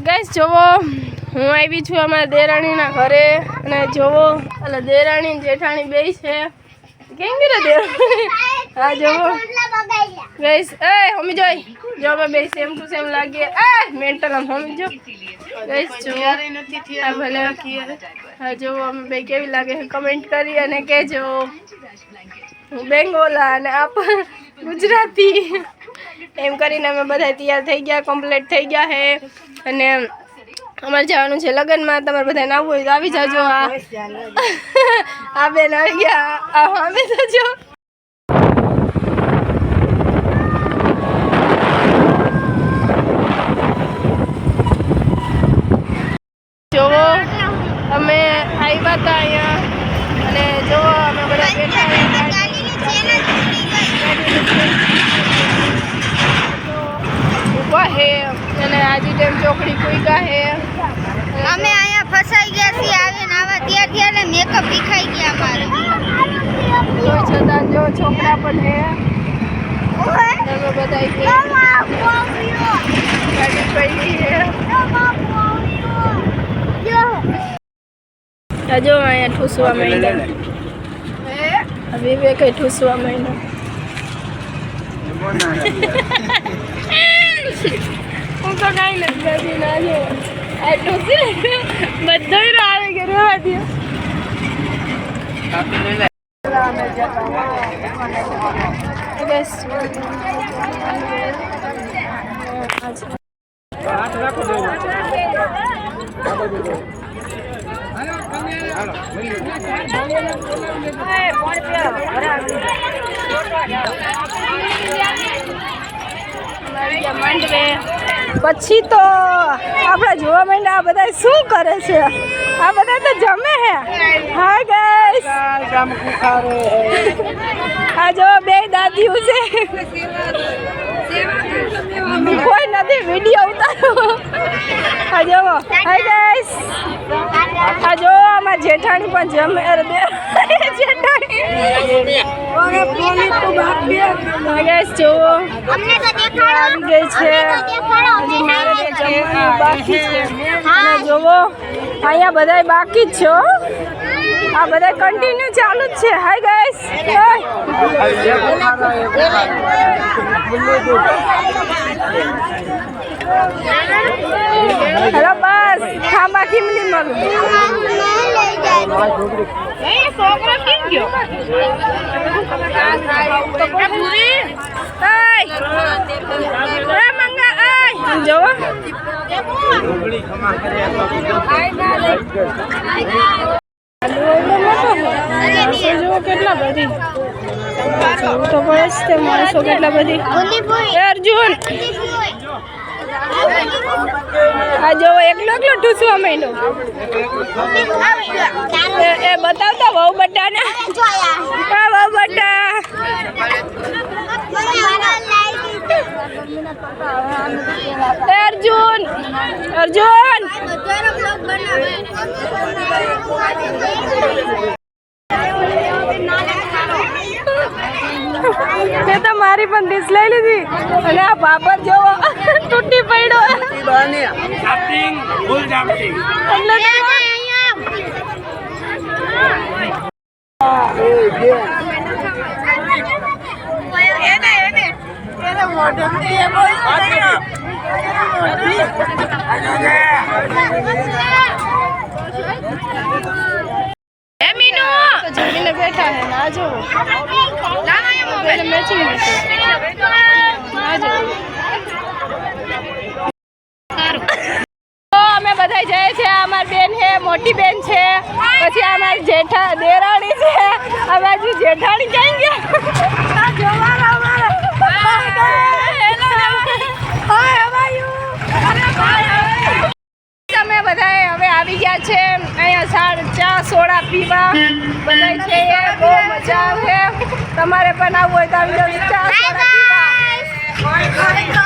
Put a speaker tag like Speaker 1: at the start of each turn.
Speaker 1: guys જોવો હું આવી છું અમારા દેરાણીના ઘરે અને જોવો એટલે દેરાણી જેઠાણી બે છે કેમ કરે દેરાણી હા જોવો ગાઈસ એ હમી જોઈ જો બે સેમ ટુ સેમ લાગે એ મેન્ટલ આમ હમી જો ગાઈસ જોવો આ ભલે હા જોવો અમે બે કેવી લાગે કમેન્ટ કરી અને કહેજો હું બેંગોલા અને આપ ગુજરાતી એમ કરીને અમે બધા તૈયાર થઈ ગયા કમ્પ્લીટ થઈ ગયા હે અને અમારે જવાનું છે લગ્નમાં તમારે બધાને આવવું હોય તો આવી જાજો આ બેન આવી ગયા અમે જજો જોવો અમે આવ્યા હતા અહીંયા અને જોવો અમે બધા બેઠા હે અને આજી ટાઈમ ચોકડી કુઈકા હે
Speaker 2: અમે અહીંયા ફસાઈ ગયા છીએ આવીને આવા ત્યારથી અને મેકઅપ વિખાઈ ગયા અમારે
Speaker 1: તો છતાં જો છોકરા પણ હે તમે બધા ગાડી પડી હે જો અહીંયા ઠૂસવા માંડ્યા વિવેક કઈ ઠૂસવા માંડ્યા હું તો કાંઈ નથી કરતી ના જો આ ઠૂસી બધો આવે કે રહેવા દે પછી તો આપણે જોવા માંડ્યા આ બધા શું કરે છે આ બધા તો જમે હે હાય ગાઈસ આ જો બે દાદીઓ છે કોઈ નથી વિડીયો ઉતારો આ જો હાય ગાઈસ આ જો અમાર જેઠાણી પણ જમે અરે જેઠાણી ગાઈસ જો
Speaker 2: અમને તો દેખાડો
Speaker 1: આવી ગઈ છે હજી મારે તો જમવાનું બાકી છે અને જોવો અહીંયા બધા બાકી જ છો આ બધા કન્ટિન્યુ ચાલુ જ છે હાય ગાઈસ હેલો બસ ખાંબા ખીમલી મળું છોકરો કેમ ગયો જોવો કેટલા બધી તો બસ તે માણસો કેટલા બધી અર્જુન આ જો એકલો ઠૂસવા માંડ્યો એ બતાવતા વહુ બટા ને વહુ બટા અર્જુન અર્જુન મેં તો મારી પણ ડીશ લઈ લીધી અને આ પાપડ જોવો તૂટી પડ્યો જમીને બેઠા હે ના જો મેચિંગ ના જો અમે બધા જઈએ છીએ અમારી બેન છે મોટી બેન છે પછી અમારી જેઠા દેરાણી છે અમારી જેઠાણી ક્યાં ગયા અમે બધા હવે આવી ગયા છે અહીંયા ચા સોડા પીવા બધા છે બહુ મજા આવે તમારે પણ આવવું હોય તો આવી જાવ ચા સોડા પીવા